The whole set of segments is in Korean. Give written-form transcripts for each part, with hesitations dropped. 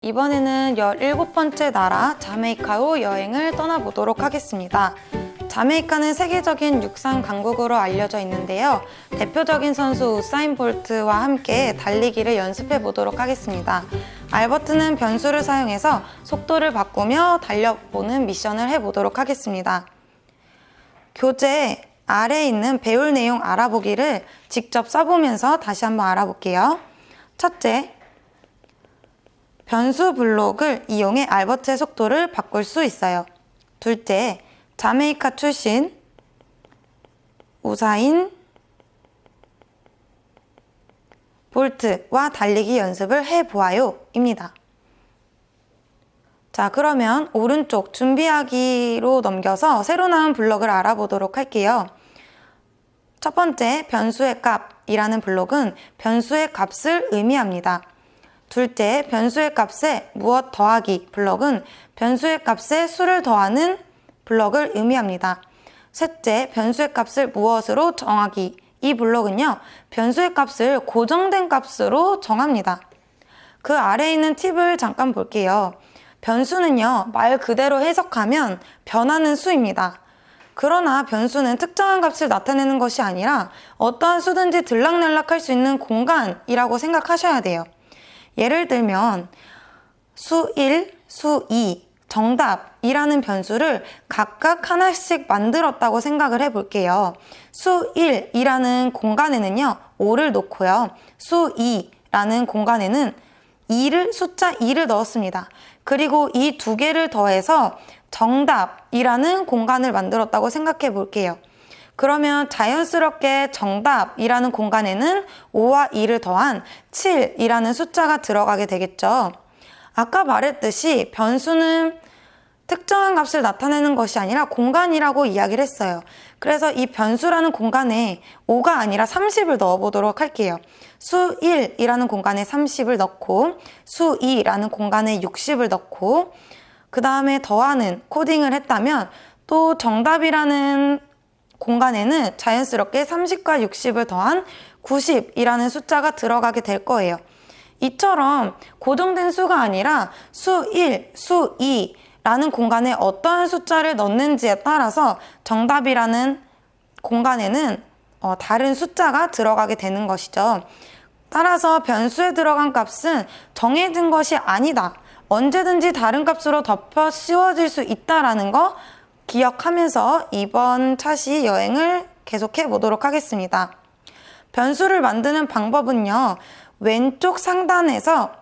이번에는 17번째 나라 자메이카로 여행을 떠나보도록 하겠습니다. 자메이카는 세계적인 육상 강국으로 알려져 있는데요. 대표적인 선수 우사인 볼트와 함께 달리기를 연습해 보도록 하겠습니다. 알버트는 변수를 사용해서 속도를 바꾸며 달려보는 미션을 해보도록 하겠습니다. 교재 아래에 있는 배울 내용 알아보기를 직접 써보면서 다시 한번 알아볼게요. 첫째, 변수 블록을 이용해 알버트의 속도를 바꿀 수 있어요. 둘째, 자메이카 출신 우사인 볼트와 달리기 연습을 해보아요 입니다. 자, 그러면 오른쪽 준비하기로 넘겨서 새로 나온 블록을 알아보도록 할게요. 첫 번째, 변수의 값이라는 블록은 변수의 값을 의미합니다. 둘째, 변수의 값에 무엇 더하기 블록은 변수의 값에 수를 더하는 블록을 의미합니다. 셋째, 변수의 값을 무엇으로 정하기. 이 블록은요, 변수의 값을 고정된 값으로 정합니다. 그 아래에 있는 팁을 잠깐 볼게요. 변수는요, 말 그대로 해석하면 변하는 수입니다. 그러나 변수는 특정한 값을 나타내는 것이 아니라 어떠한 수든지 들락날락할 수 있는 공간이라고 생각하셔야 돼요. 예를 들면 수 1, 수 2, 정답이라는 변수를 각각 하나씩 만들었다고 생각을 해볼게요. 수 1이라는 공간에는요, 5를 놓고요. 수 2라는 공간에는 숫자 2를 넣었습니다. 그리고 이 두 개를 더해서 정답이라는 공간을 만들었다고 생각해 볼게요. 그러면 자연스럽게 정답이라는 공간에는 5와 2를 더한 7이라는 숫자가 들어가게 되겠죠. 아까 말했듯이 변수는 특정한 값을 나타내는 것이 아니라 공간이라고 이야기를 했어요. 그래서 이 변수라는 공간에 5가 아니라 30을 넣어보도록 할게요. 수 1이라는 공간에 30을 넣고 수 2라는 공간에 60을 넣고 그 다음에 더하는 코딩을 했다면 또 정답이라는 공간에는 자연스럽게 30과 60을 더한 90이라는 숫자가 들어가게 될 거예요. 이처럼 고정된 수가 아니라 수 1, 수 2라는 공간에 어떠한 숫자를 넣는지에 따라서 정답이라는 공간에는 다른 숫자가 들어가게 되는 것이죠. 따라서 변수에 들어간 값은 정해진 것이 아니다. 언제든지 다른 값으로 덮어 씌워질 수 있다라는 거 기억하면서 이번 차시 여행을 계속해 보도록 하겠습니다. 변수를 만드는 방법은요, 왼쪽 상단에서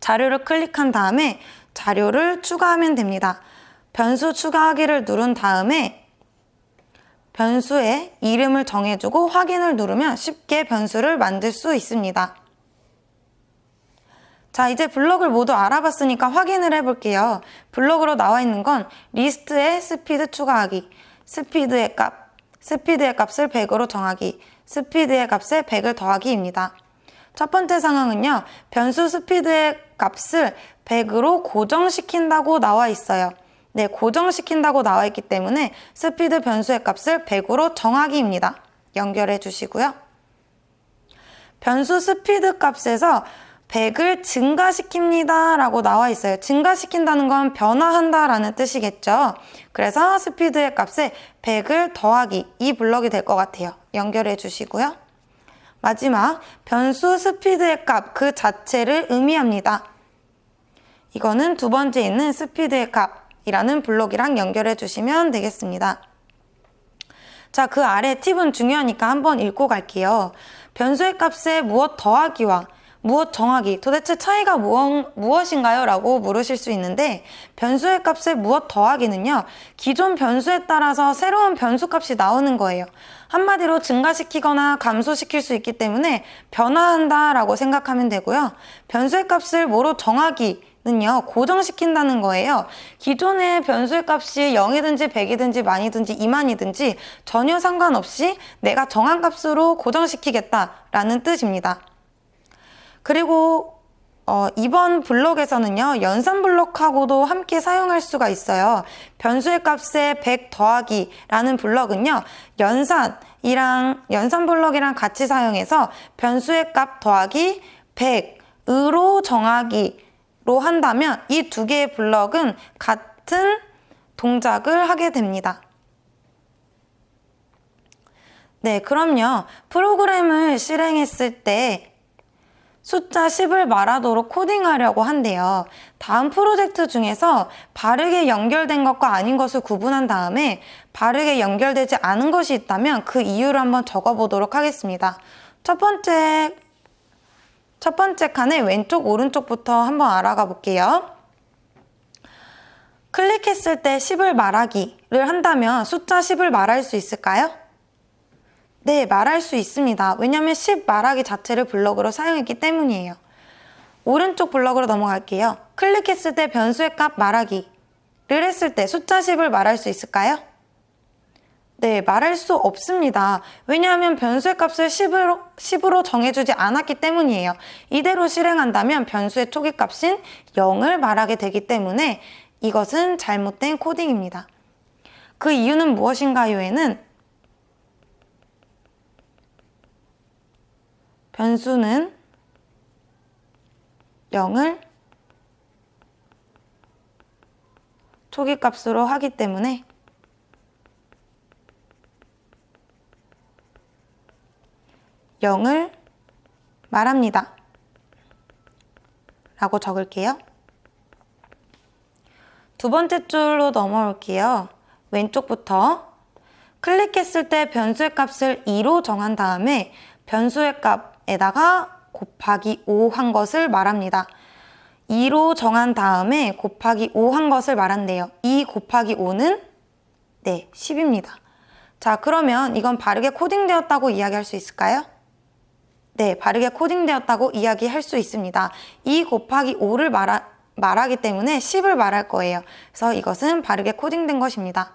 자료를 클릭한 다음에 자료를 추가하면 됩니다. 변수 추가하기를 누른 다음에 변수의 이름을 정해주고 확인을 누르면 쉽게 변수를 만들 수 있습니다. 자, 이제 블록을 모두 알아봤으니까 확인을 해볼게요. 블록으로 나와 있는 건 리스트에 스피드 추가하기, 스피드의 값을 100으로 정하기, 스피드의 값에 100을 더하기입니다. 첫 번째 상황은요, 변수 스피드의 값을 100으로 고정시킨다고 나와 있어요. 네, 고정시킨다고 나와 있기 때문에 스피드 변수의 값을 100으로 정하기입니다. 연결해 주시고요. 변수 스피드 값에서 100을 증가시킵니다 라고 나와 있어요. 증가시킨다는 건 변화한다 라는 뜻이겠죠. 그래서 스피드의 값에 100을 더하기, 이 블럭이 될 것 같아요. 연결해 주시고요. 마지막, 변수 스피드의 값 그 자체를 의미합니다. 이거는 두 번째 있는 스피드의 값이라는 블록이랑 연결해 주시면 되겠습니다. 자, 그 아래 팁은 중요하니까 한번 읽고 갈게요. 변수의 값에 무엇 더하기와 무엇 정하기, 도대체 차이가 무엇인가요? 라고 물으실 수 있는데 변수의 값에 무엇 더하기는요, 기존 변수에 따라서 새로운 변수 값이 나오는 거예요. 한마디로 증가시키거나 감소시킬 수 있기 때문에 변화한다 라고 생각하면 되고요. 변수의 값을 뭐로 정하기는요, 고정시킨다는 거예요. 기존의 변수의 값이 0이든지 100이든지 만이든지 2만이든지 전혀 상관없이 내가 정한 값으로 고정시키겠다라는 뜻입니다. 그리고 이번 블록에서는요, 연산 블록하고도 함께 사용할 수가 있어요. 변수의 값에 100 더하기라는 블록은요, 연산 블록이랑 같이 사용해서 변수의 값 더하기 100으로 정하기 한다면 이 두 개의 블럭은 같은 동작을 하게 됩니다. 네, 그럼요. 프로그램을 실행했을 때 숫자 10을 말하도록 코딩하려고 한대요. 다음 프로젝트 중에서 바르게 연결된 것과 아닌 것을 구분한 다음에 바르게 연결되지 않은 것이 있다면 그 이유를 한번 적어보도록 하겠습니다. 첫 번째 칸의 왼쪽, 오른쪽부터 한번 알아가 볼게요. 클릭했을 때 10을 말하기를 한다면 숫자 10을 말할 수 있을까요? 네, 말할 수 있습니다. 왜냐하면 10 말하기 자체를 블럭으로 사용했기 때문이에요. 오른쪽 블럭으로 넘어갈게요. 클릭했을 때 변수의 값 말하기를 했을 때 숫자 10을 말할 수 있을까요? 네, 말할 수 없습니다. 왜냐하면 변수의 값을 10으로 정해주지 않았기 때문이에요. 이대로 실행한다면 변수의 초기값인 0을 말하게 되기 때문에 이것은 잘못된 코딩입니다. 그 이유는 무엇인가요에는 변수는 0을 초기값으로 하기 때문에 (0을) 말합니다. 라고 적을게요. 두 번째 줄로 넘어올게요. 왼쪽부터 클릭했을 때 변수의 값을 2로 정한 다음에 변수의 값에다가 곱하기 5 한 것을 말합니다. 2로 정한 다음에 곱하기 5 한 것을 말한대요. 2 곱하기 5는 네, 10입니다. 자, 그러면 이건 바르게 코딩되었다고 이야기할 수 있을까요? 네, 바르게 코딩되었다고 이야기할 수 있습니다. 2 곱하기 5를 말하기 때문에 10을 말할 거예요. 그래서 이것은 바르게 코딩된 것입니다.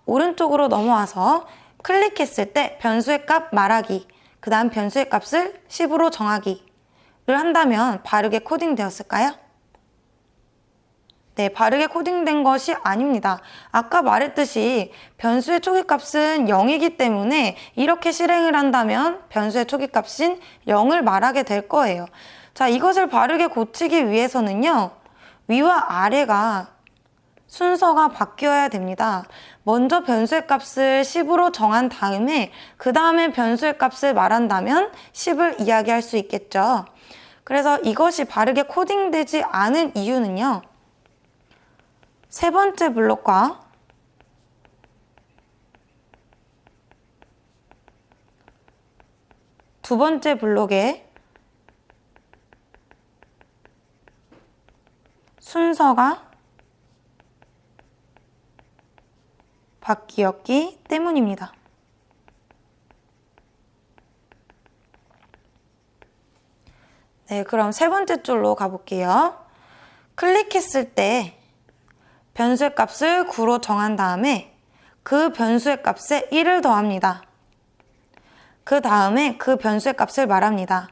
오른쪽으로 넘어와서 클릭했을 때 변수의 값 말하기, 그 다음 변수의 값을 10으로 정하기를 한다면 바르게 코딩되었을까요? 네, 바르게 코딩된 것이 아닙니다. 아까 말했듯이 변수의 초기값은 0이기 때문에 이렇게 실행을 한다면 변수의 초기값인 0을 말하게 될 거예요. 자, 이것을 바르게 고치기 위해서는요, 위와 아래가 순서가 바뀌어야 됩니다. 먼저 변수의 값을 10으로 정한 다음에 그 다음에 변수의 값을 말한다면 10을 이야기할 수 있겠죠. 그래서 이것이 바르게 코딩되지 않은 이유는요, 세 번째 블록과 두 번째 블록의 순서가 바뀌었기 때문입니다. 네, 그럼 세 번째 줄로 가볼게요. 클릭했을 때 변수의 값을 9로 정한 다음에 그 변수의 값에 1을 더합니다. 그 다음에 그 변수의 값을 말합니다.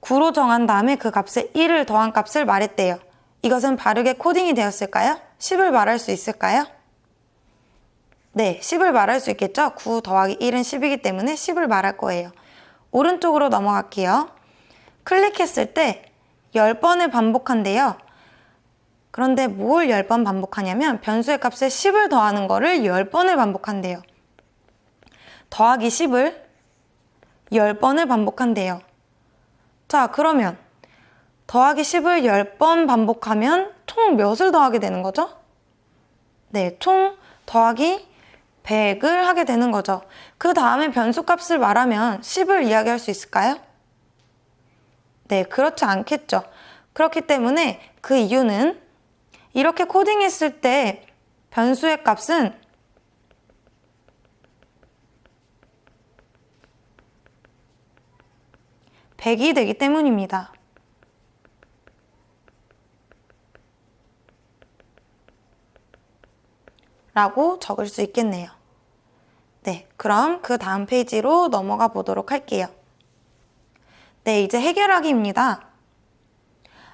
9로 정한 다음에 그 값에 1을 더한 값을 말했대요. 이것은 바르게 코딩이 되었을까요? 10을 말할 수 있을까요? 네, 10을 말할 수 있겠죠? 9 더하기 1은 10이기 때문에 10을 말할 거예요. 오른쪽으로 넘어갈게요. 클릭했을 때 10번을 반복한대요. 그런데 뭘 10번 반복하냐면 변수의 값에 10을 더하는 거를 10번을 반복한대요. 더하기 10을 10번을 반복한대요. 자, 그러면 더하기 10을 10번 반복하면 총 몇을 더하게 되는 거죠? 네, 총 더하기 100을 하게 되는 거죠. 그 다음에 변수값을 말하면 10을 이야기할 수 있을까요? 네, 그렇지 않겠죠. 그렇기 때문에 그 이유는 이렇게 코딩했을 때 변수의 값은 (100이) 되기 때문입니다. 라고 적을 수 있겠네요. 네, 그럼 그 다음 페이지로 넘어가 보도록 할게요. 네, 이제 해결하기입니다.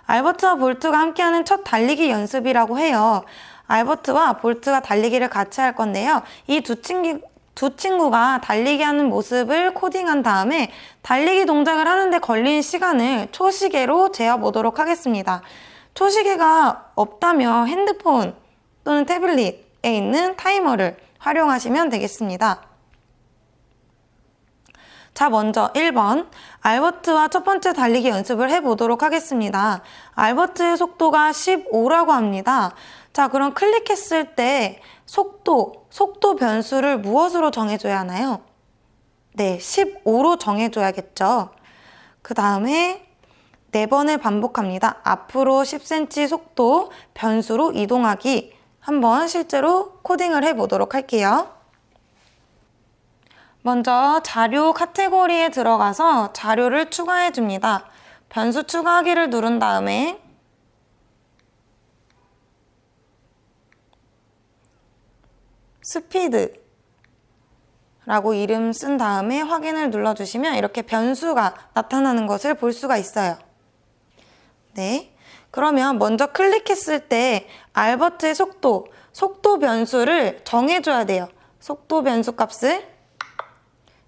알버트와 볼트가 함께하는 첫 달리기 연습이라고 해요. 알버트와 볼트가 달리기를 같이 할 건데요. 이 두 두 친구가 달리기 하는 모습을 코딩한 다음에 달리기 동작을 하는데 걸린 시간을 초시계로 재어보도록 하겠습니다. 초시계가 없다면 핸드폰 또는 태블릿에 있는 타이머를 활용하시면 되겠습니다. 자, 먼저 1번 알버트와 첫 번째 달리기 연습을 해보도록 하겠습니다. 알버트의 속도가 15라고 합니다. 자, 그럼 클릭했을 때 속도 변수를 무엇으로 정해줘야 하나요? 네, 15로 정해줘야겠죠. 그 다음에 4번을 반복합니다. 앞으로 10cm 속도 변수로 이동하기. 한번 실제로 코딩을 해보도록 할게요. 먼저 자료 카테고리에 들어가서 자료를 추가해 줍니다. 변수 추가하기를 누른 다음에 스피드라고 이름 쓴 다음에 확인을 눌러주시면 이렇게 변수가 나타나는 것을 볼 수가 있어요. 네, 그러면 먼저 클릭했을 때 알버트의 속도 변수를 정해줘야 돼요. 속도 변수 값을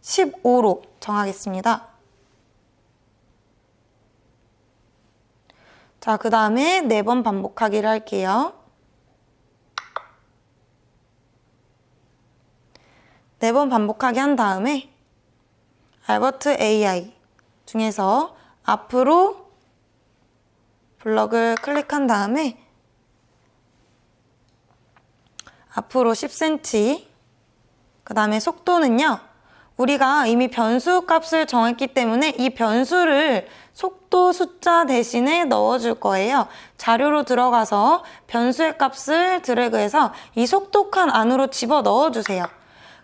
15로 정하겠습니다. 자, 그 다음에 4번 반복하기를 할게요. 4번 반복하기 한 다음에 알버트 AI 중에서 앞으로 블럭을 클릭한 다음에 앞으로 10cm 그 다음에 속도는요, 우리가 이미 변수 값을 정했기 때문에 이 변수를 속도 숫자 대신에 넣어줄 거예요. 자료로 들어가서 변수의 값을 드래그해서 이 속도 칸 안으로 집어 넣어주세요.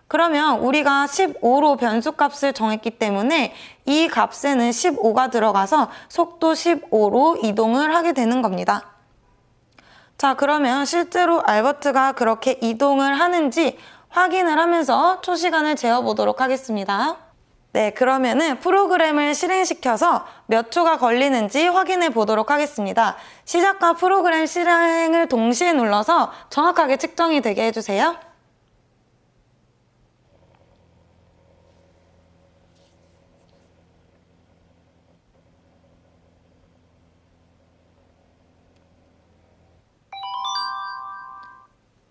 그러면 우리가 15로 변수 값을 정했기 때문에 이 값에는 15가 들어가서 속도 15로 이동을 하게 되는 겁니다. 자, 그러면 실제로 알버트가 그렇게 이동을 하는지 확인을 하면서 초시간을 재어보도록 하겠습니다. 네, 그러면은 프로그램을 실행시켜서 몇 초가 걸리는지 확인해 보도록 하겠습니다. 시작과 프로그램 실행을 동시에 눌러서 정확하게 측정이 되게 해주세요.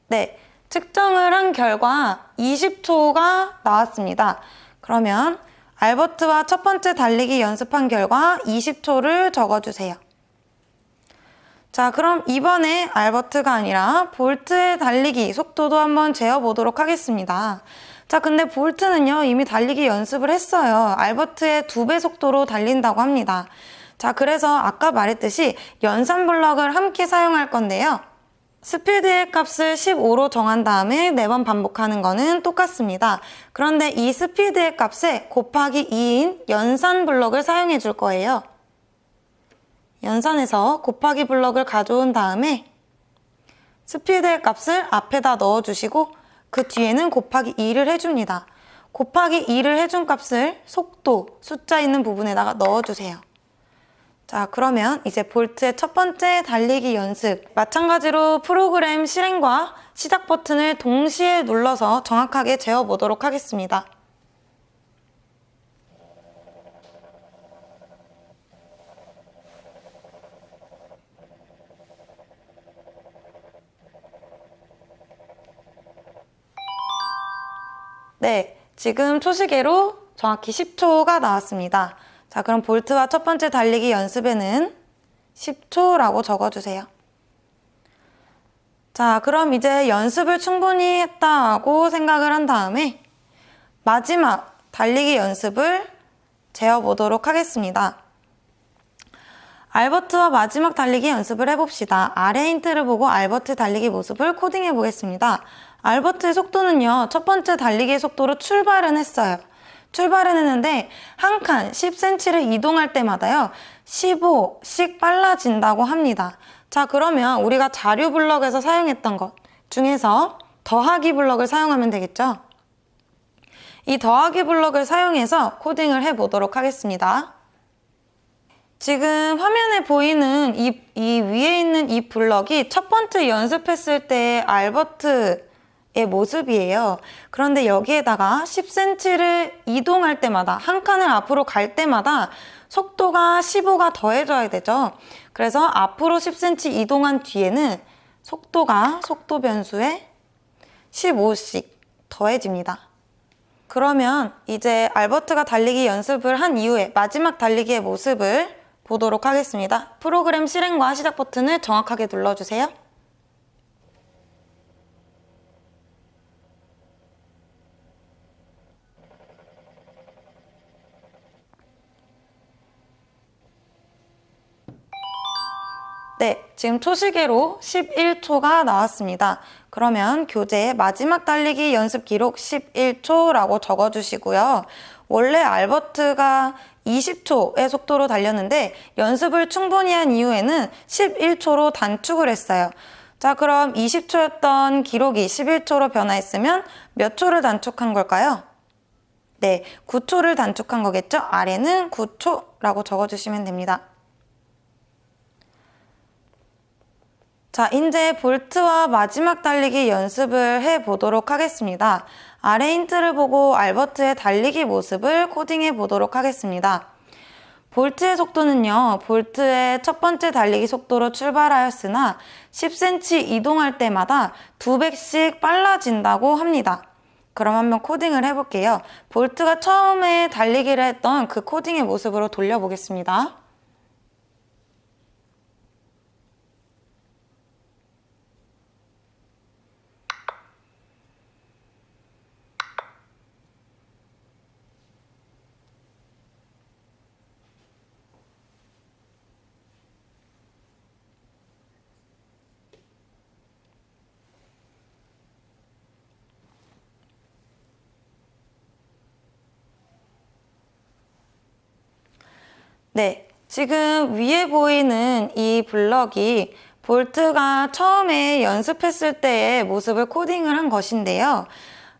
네, 측정을 한 결과 20초가 나왔습니다. 그러면 알버트와 첫 번째 달리기 연습한 결과 20초를 적어주세요. 자, 그럼 이번에 알버트가 아니라 볼트의 달리기 속도도 한번 재어보도록 하겠습니다. 자, 근데 볼트는요, 이미 달리기 연습을 했어요. 알버트의 2배 속도로 달린다고 합니다. 자, 그래서 아까 말했듯이 연산 블럭을 함께 사용할 건데요. 스피드의 값을 15로 정한 다음에 4번 반복하는 거는 똑같습니다. 그런데 이 스피드의 값에 곱하기 2인 연산 블럭을 사용해 줄 거예요. 연산해서 곱하기 블럭을 가져온 다음에 스피드의 값을 앞에다 넣어주시고 그 뒤에는 곱하기 2를 해줍니다. 곱하기 2를 해준 값을 속도, 숫자 있는 부분에다가 넣어주세요. 자, 그러면 이제 볼트의 첫 번째 달리기 연습, 마찬가지로 프로그램 실행과 시작 버튼을 동시에 눌러서 정확하게 재어보도록 하겠습니다. 네, 지금 초시계로 정확히 10초가 나왔습니다. 자, 그럼 볼트와 첫 번째 달리기 연습에는 10초라고 적어주세요. 자, 그럼 이제 연습을 충분히 했다고 생각을 한 다음에 마지막 달리기 연습을 재어보도록 하겠습니다. 알버트와 마지막 달리기 연습을 해봅시다. 아래 힌트를 보고 알버트 달리기 모습을 코딩해 보겠습니다. 알버트의 속도는요, 첫 번째 달리기의 속도로 출발은 했어요. 출발은 했는데 한 칸 10cm를 이동할 때마다요 15씩 빨라진다고 합니다. 자, 그러면 우리가 자료 블럭에서 사용했던 것 중에서 더하기 블럭을 사용하면 되겠죠? 이 더하기 블럭을 사용해서 코딩을 해보도록 하겠습니다. 지금 화면에 보이는 이 위에 있는 이 블럭이 첫 번째 연습했을 때 알버트의 모습이에요. 그런데 여기에다가 10cm를 이동할 때마다, 한 칸을 앞으로 갈 때마다 속도가 15가 더해져야 되죠. 그래서 앞으로 10cm 이동한 뒤에는 속도 변수에 15씩 더해집니다. 그러면 이제 알버트가 달리기 연습을 한 이후에 마지막 달리기의 모습을 보도록 하겠습니다. 프로그램 실행과 시작 버튼을 정확하게 눌러주세요. 네, 지금 초시계로 11초가 나왔습니다. 그러면 교재 마지막 달리기 연습 기록 11초라고 적어주시고요. 원래 알버트가 20초의 속도로 달렸는데 연습을 충분히 한 이후에는 11초로 단축을 했어요. 자, 그럼 20초였던 기록이 11초로 변화했으면 몇 초를 단축한 걸까요? 네, 9초를 단축한 거겠죠? 아래는 9초라고 적어주시면 됩니다. 자, 이제 볼트와 마지막 달리기 연습을 해보도록 하겠습니다. 아래 힌트를 보고 알버트의 달리기 모습을 코딩해 보도록 하겠습니다. 볼트의 속도는요, 볼트의 첫 번째 달리기 속도로 출발하였으나 10cm 이동할 때마다 2배씩 빨라진다고 합니다. 그럼 한번 코딩을 해볼게요. 볼트가 처음에 달리기를 했던 그 코딩의 모습으로 돌려보겠습니다. 네, 지금 위에 보이는 이 블럭이 볼트가 처음에 연습했을 때의 모습을 코딩을 한 것인데요.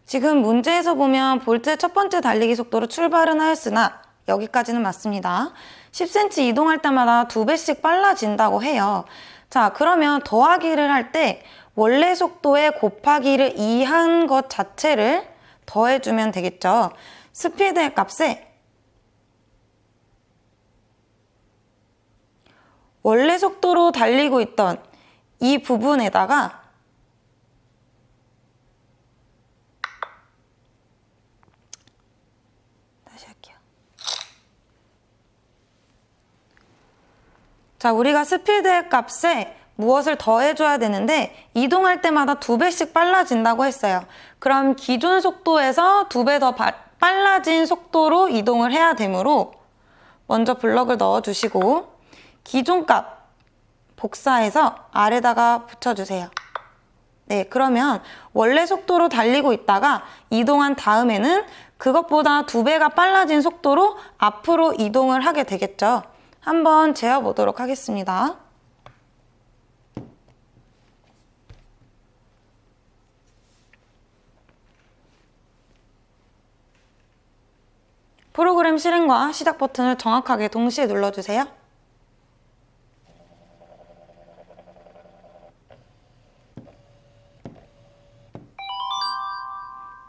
지금 문제에서 보면 볼트의 첫 번째 달리기 속도로 출발은 하였으나 여기까지는 맞습니다. 10cm 이동할 때마다 2배씩 빨라진다고 해요. 자, 그러면 더하기를 할 때 원래 속도에 곱하기를 2한 것 자체를 더해주면 되겠죠. 스피드의 값에 원래 속도로 달리고 있던 이 부분에다가 다시 할게요. 자, 우리가 스피드의 값에 무엇을 더해줘야 되는데 이동할 때마다 2배씩 빨라진다고 했어요. 그럼 기존 속도에서 2배 더 빨라진 속도로 이동을 해야 되므로 먼저 블럭을 넣어주시고 기존 값 복사해서 아래다가 붙여주세요. 네, 그러면 원래 속도로 달리고 있다가 이동한 다음에는 그것보다 2배가 빨라진 속도로 앞으로 이동을 하게 되겠죠. 한번 재어보도록 하겠습니다. 프로그램 실행과 시작 버튼을 정확하게 동시에 눌러주세요.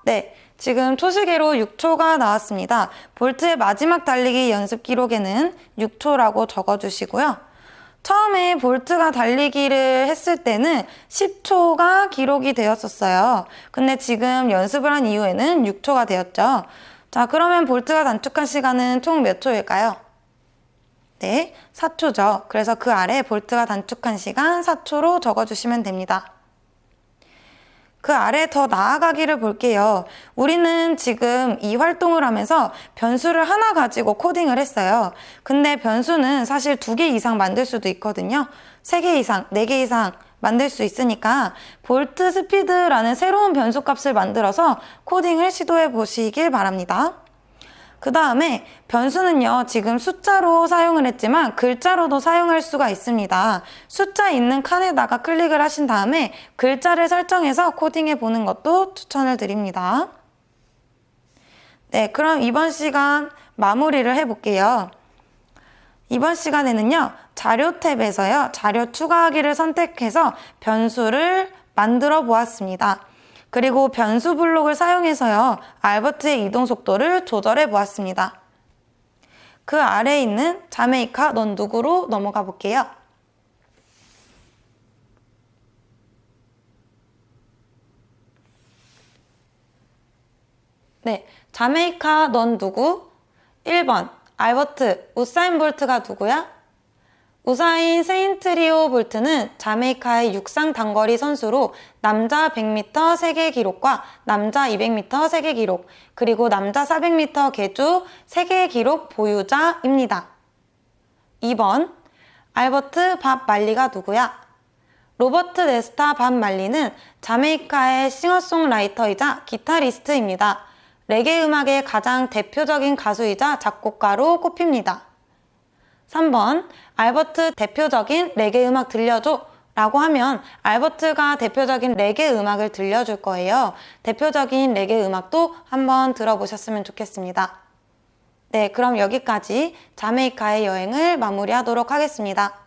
네, 지금 초시계로 6초가 나왔습니다. 볼트의 마지막 달리기 연습 기록에는 6초라고 적어주시고요. 처음에 볼트가 달리기를 했을 때는 10초가 기록이 되었었어요. 근데 지금 연습을 한 이후에는 6초가 되었죠. 자, 그러면 볼트가 단축한 시간은 총 몇 초일까요? 네, 4초죠. 그래서 그 아래 볼트가 단축한 시간 4초로 적어주시면 됩니다. 그 아래 더 나아가기를 볼게요. 우리는 지금 이 활동을 하면서 변수를 하나 가지고 코딩을 했어요. 근데 변수는 사실 2개 이상 만들 수도 있거든요. 3개 이상, 4개 이상 만들 수 있으니까 볼트 스피드라는 새로운 변수 값을 만들어서 코딩을 시도해 보시길 바랍니다. 그 다음에 변수는요, 지금 숫자로 사용을 했지만 글자로도 사용할 수가 있습니다. 숫자 있는 칸에다가 클릭을 하신 다음에 글자를 설정해서 코딩해 보는 것도 추천을 드립니다. 네, 그럼 이번 시간 마무리를 해볼게요. 이번 시간에는요, 자료 탭에서요, 자료 추가하기를 선택해서 변수를 만들어 보았습니다. 그리고 변수 블록을 사용해서요, 알버트의 이동 속도를 조절해 보았습니다. 그 아래에 있는 자메이카 넌 누구로 넘어가 볼게요. 네, 자메이카 넌 누구? 1번 알버트 우사인 볼트가 누구야? 우사인 세인트리오 볼트는 자메이카의 육상 단거리 선수로 남자 100m 세계 기록과 남자 200m 세계 기록, 그리고 남자 400m 계주 세계 기록 보유자입니다. 2번 알버트 밥 말리가 누구야? 로버트 네스타 밥 말리는 자메이카의 싱어송라이터이자 기타리스트입니다. 레게 음악의 가장 대표적인 가수이자 작곡가로 꼽힙니다. 3번 알버트 대표적인 레게 음악 들려줘 라고 하면 알버트가 대표적인 레게 음악을 들려줄 거예요. 대표적인 레게 음악도 한번 들어보셨으면 좋겠습니다. 네, 그럼 여기까지 자메이카의 여행을 마무리하도록 하겠습니다.